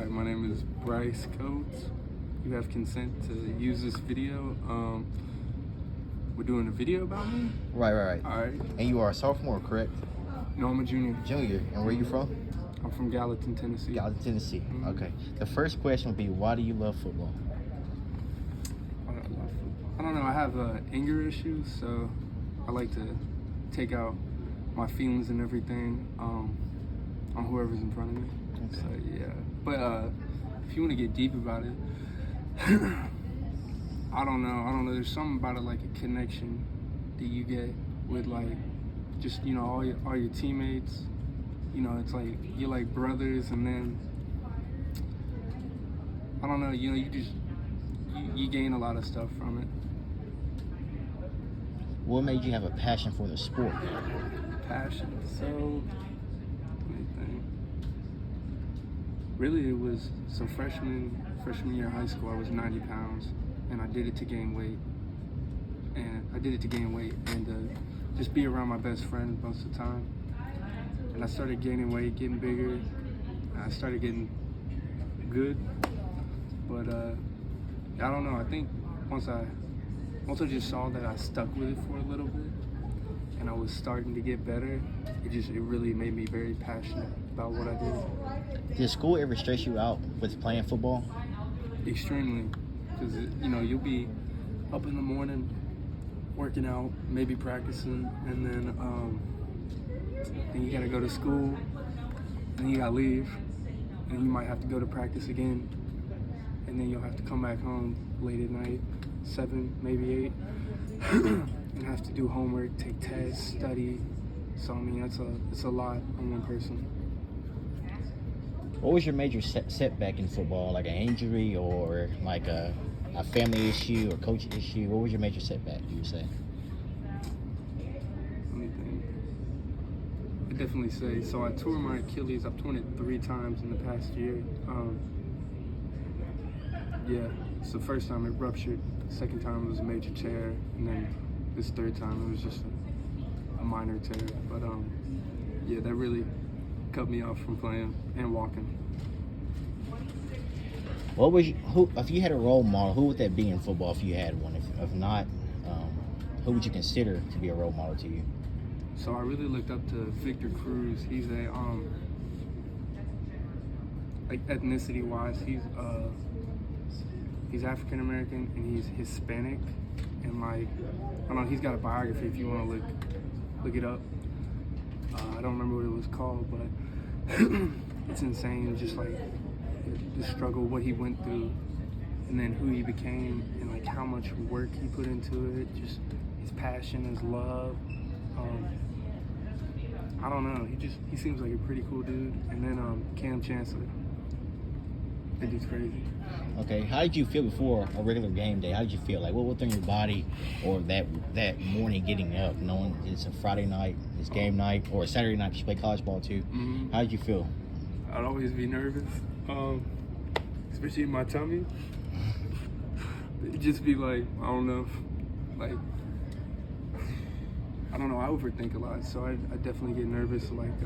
Hi, my name is Bryce Coates. You have consent to use this video. We're doing a video about me? Right. All right. And you are a sophomore, correct? No, I'm a junior. Junior. And where you from? I'm from Gallatin, Tennessee. Gallatin, Tennessee. Mm-hmm. Okay. The first question would be, why do you love football? I don't know. I have anger issues, so I like to take out my feelings and everything on whoever's in front of me. Okay. So yeah. But if you want to get deep about it, I don't know. There's something about it, like a connection that you get with like just all your teammates. It's like you're like brothers, and then I don't know. You gain a lot of stuff from it. What made you have a passion for the sport? Passion. So, let me think. Really, it was freshman year of high school. I was 90 pounds, and I did it to gain weight. And just be around my best friend most of the time. And I started gaining weight, getting bigger. And I started getting good. But I don't know. I think once I just saw that I stuck with it for a little bit, and I was starting to get better, it really made me very passionate about what I did. Did school ever stress you out with playing football? Extremely, because you'll be up in the morning, working out, maybe practicing, and then you gotta go to school, and then you gotta leave, and you might have to go to practice again, and then you'll have to come back home late at night, 7, maybe 8, and have to do homework, take tests, study. So I mean, it's a lot on one person. What was your major setback in football? Like an injury or like a family issue or coach issue? What was your major setback, you would say? Let me think. I definitely say, so I tore my Achilles. I've torn it 3 times in the past year. Yeah, it's the first time it ruptured. The second time it was a major tear, and then this third time it was just a minor tear. But yeah, that really cut me off from playing and walking. If you had a role model, who would that be in football if you had one? If not, who would you consider to be a role model to you? So I really looked up to Victor Cruz. He's a like ethnicity wise, he's African American and he's Hispanic, and like I don't know, he's got a biography if you want to look it up. I don't remember what it was called, but it's insane. Just like the struggle, what he went through, and then who he became, and like how much work he put into it. Just his passion, his love. I don't know. He seems like a pretty cool dude. And then Cam Chancellor. That dude's crazy. Okay, how did you feel before a regular game day? How did you feel? Like, what was in your body, or that morning getting up, knowing it's a Friday night, it's game night, or a Saturday night because you play college ball too? Mm-hmm. How did you feel? I'd always be nervous, especially in my tummy. It'd just be like, I don't know, like, I don't know, I overthink a lot, so I definitely get nervous, like,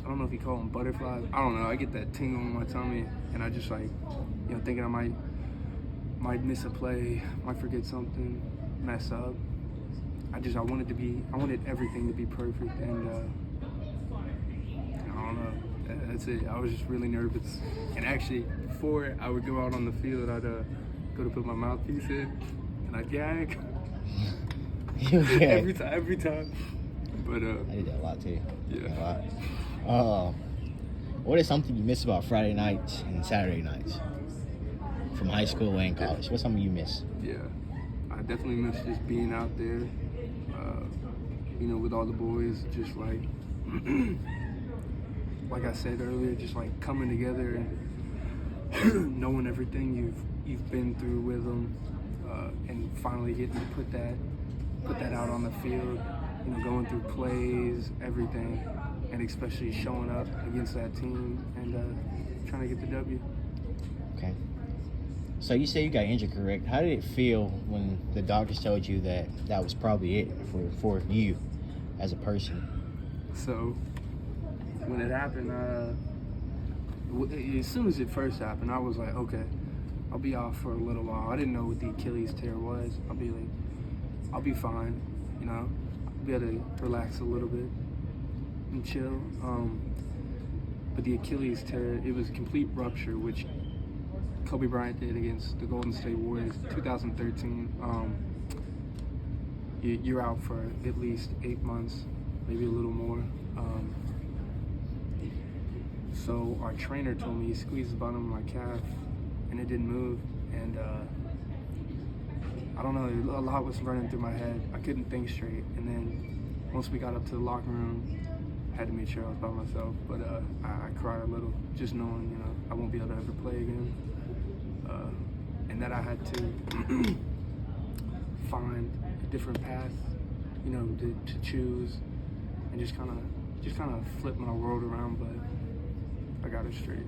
I don't know if you call them butterflies. I don't know. I get that tingle in my tummy, and I just like, thinking I might miss a play, might forget something, mess up. I wanted everything to be perfect, and I don't know. That's it. I was just really nervous. And actually, before I would go out on the field, I'd go to put my mouthpiece in, and I'd gag. Yeah. Every time. But I did that a lot too. Yeah. A lot. What is something you miss about Friday nights and Saturday nights from high school and college? What's something you miss? Yeah, I definitely miss just being out there, with all the boys, just like, like I said earlier, just like coming together and knowing everything you've been through with them, and finally getting to put that out on the field, going through plays, everything. And especially showing up against that team and trying to get the W. Okay. So you say you got injured, correct? How did it feel when the doctors told you that was probably it for you as a person? So when it happened, as soon as it first happened, I was like, okay, I'll be off for a little while. I didn't know what the Achilles tear was. I'll be fine, you know. I'll be able to relax a little bit and chill. But the Achilles tear, it was a complete rupture, which Kobe Bryant did against the Golden State Warriors 2013. You're out for at least 8 months, maybe a little more. So our trainer told me he squeezed the bottom of my calf and it didn't move. And I don't know, a lot was running through my head. I couldn't think straight. And then once we got up to the locker room, I had to make sure I was by myself. But I cried a little, just knowing, you know, I won't be able to ever play again. And that I had to find a different path, you know, to choose, and just kind of flip my world around. But I got it straight.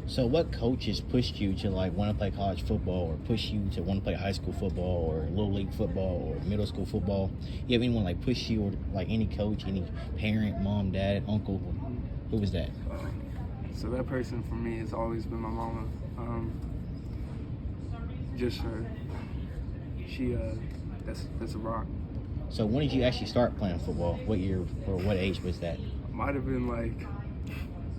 So what coaches pushed you to like want to play college football, or push you to want to play high school football or little league football or middle school football? You have anyone like push you, or like any coach, any parent, mom, dad, uncle? Who was that? So that person for me has always been my mama. Just her. She that's a rock. So when did you actually start playing football? What year or what age was that? Might have been like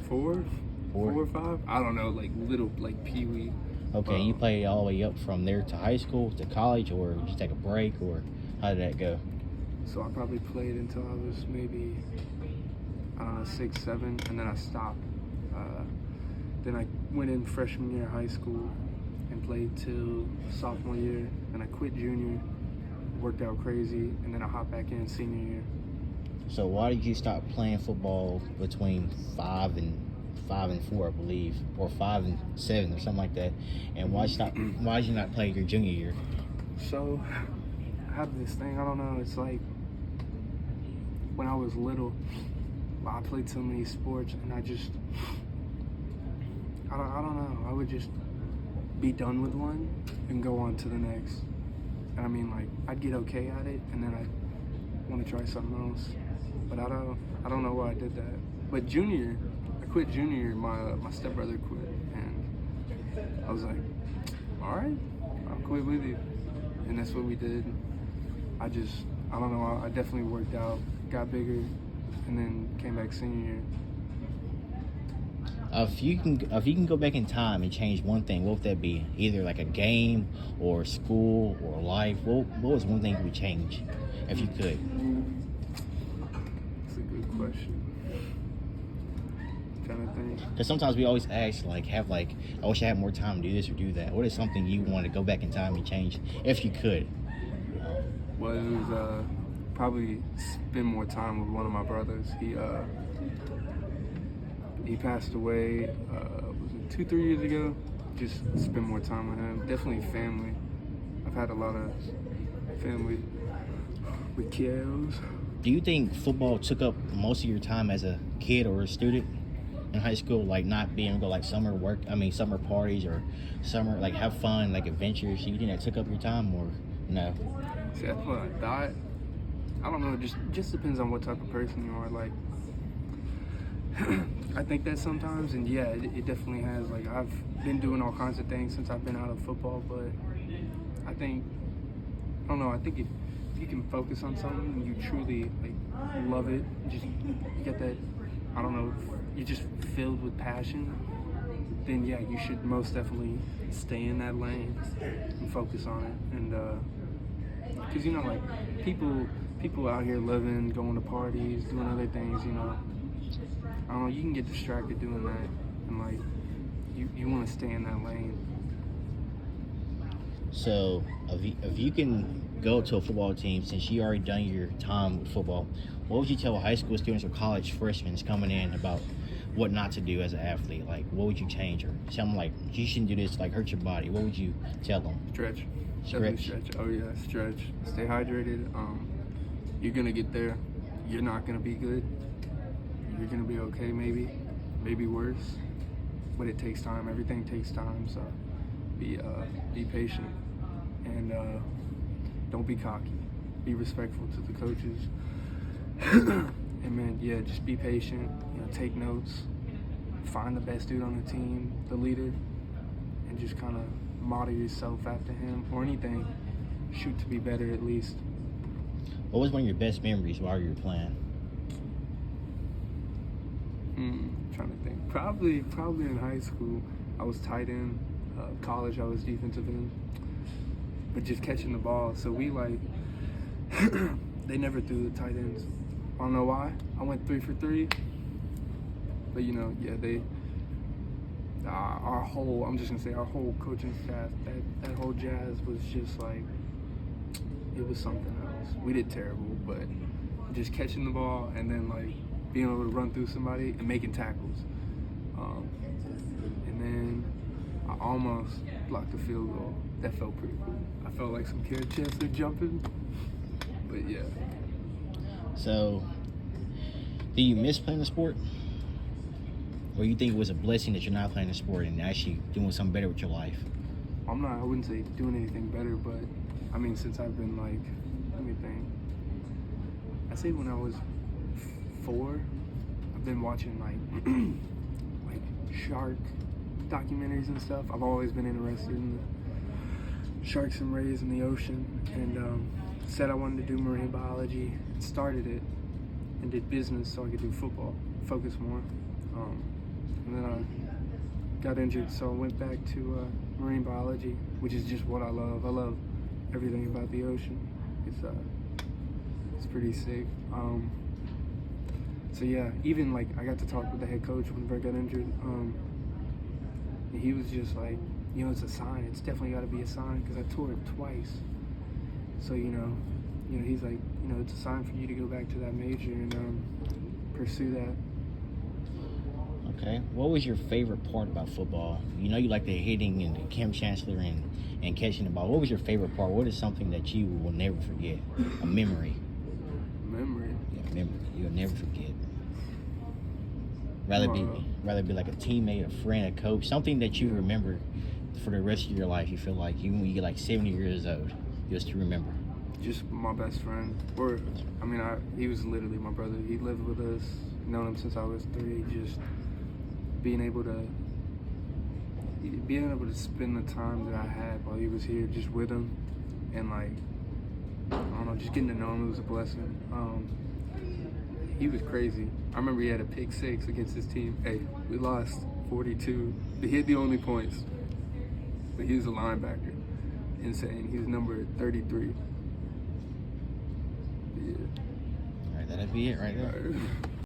four or five. I don't know, like little, like pee-wee. Okay, you played all the way up from there to high school, to college, or did you take a break, or how did that go? So I probably played until I was maybe 6, 7, and then I stopped. Then I went in freshman year of high school and played till sophomore year. Then I quit junior, worked out crazy, and then I hopped back in senior year. So why did you stop playing football between 5 and 4, I believe, or 5 and 7, or something like that? And why did you not play your junior year? So I have this thing. I don't know. It's like when I was little, I played so many sports, and I don't know. I would just be done with one and go on to the next. And I mean, like, I'd get okay at it, and then I'd want to try something else. But I don't know why I did that. But junior, I quit junior year. My stepbrother quit, and I was like, all right, I'll quit with you. And that's what we did. I don't know. I definitely worked out, got bigger, and then came back senior year. If you can go back in time and change one thing, what would that be? Either like a game or school or life. What was one thing you would change if you could? That's a good question. I'm trying to think. Because sometimes we always ask, like, I wish I had more time to do this or do that. What is something you want to go back in time and change if you could? Well, it was probably spend more time with one of my brothers. He passed away, was it 2-3 years ago? Just spend more time with him. Definitely family. I've had a lot of family with kiddos. Do you think football took up most of your time as a kid or a student in high school? Like not being able to go like summer parties or summer, like have fun, like adventures. Do you think that took up your time or no? See, that's what I thought. I don't know, just depends on what type of person you are. Like, I think that sometimes, and yeah, it definitely has. Like, I've been doing all kinds of things since I've been out of football, but I don't know, I think if you can focus on something and you truly, like, love it, you get that, I don't know, you're just filled with passion, then yeah, you should most definitely stay in that lane and focus on it. And, because, you know, like, people out here living, going to parties, doing other things, you know, I don't know, you can get distracted doing that, and like, you want to stay in that lane. So, if you can go to a football team, since you already done your time with football, what would you tell high school students or college freshmen coming in about what not to do as an athlete? Like, what would you change, or tell them like you shouldn't do this, like hurt your body? What would you tell them? Stretch. Definitely stretch. Oh yeah, stretch. Stay hydrated. You're gonna get there. You're not gonna be good. You're gonna be okay, maybe worse, but it takes time. Everything takes time, so be patient, and don't be cocky. Be respectful to the coaches, and man, yeah, just be patient. You know, take notes, find the best dude on the team, the leader, and just kind of model yourself after him or anything. Shoot to be better at least. What was one of your best memories while you were playing? Trying to think. Probably in high school, I was tight end. College, I was defensive end. But just catching the ball. So we they never threw the tight ends. I don't know why. I went 3 for 3. But our whole coaching staff, that whole Jazz was just like, it was something else. We did terrible, but just catching the ball and then being able to run through somebody and making tackles. And then I almost blocked a field goal. That felt pretty cool. I felt like some kid Chester jumping, but yeah. So, do you miss playing the sport? Or you think it was a blessing that you're not playing the sport and actually doing something better with your life? I wouldn't say doing anything better, but I mean, since I've been let me think. I say when I was 4, I've been watching shark documentaries and stuff. I've always been interested in the sharks and rays in the ocean, and said I wanted to do marine biology. Started it and did business so I could do football, focus more. And then I got injured, so I went back to marine biology, which is just what I love. I love everything about the ocean. It's pretty sick. So yeah, even I got to talk with the head coach whenever I got injured. And he was just like, it's a sign. It's definitely got to be a sign because I tore it twice. So he's like, it's a sign for you to go back to that major and pursue that. Okay. What was your favorite part about football? You like the hitting and the Kim Chancellor and catching the ball. What was your favorite part? What is something that you will never forget? A memory. Memory? Yeah, memory. You'll never forget. Rather be like a teammate, a friend, a coach, something that you remember for the rest of your life. You feel like even when you get 70 years old, you'll still remember. Just my best friend. He was literally my brother. He lived with us, known him since I was 3. Just being able to spend the time that I had while he was here, just with him, and I don't know, just getting to know him, it was a blessing. He was crazy. I remember he had a pick 6 against his team. Hey, we lost 42. He hit the only points, but he was a linebacker. Insane. He was number 33. Yeah. All right, that'd be it right there.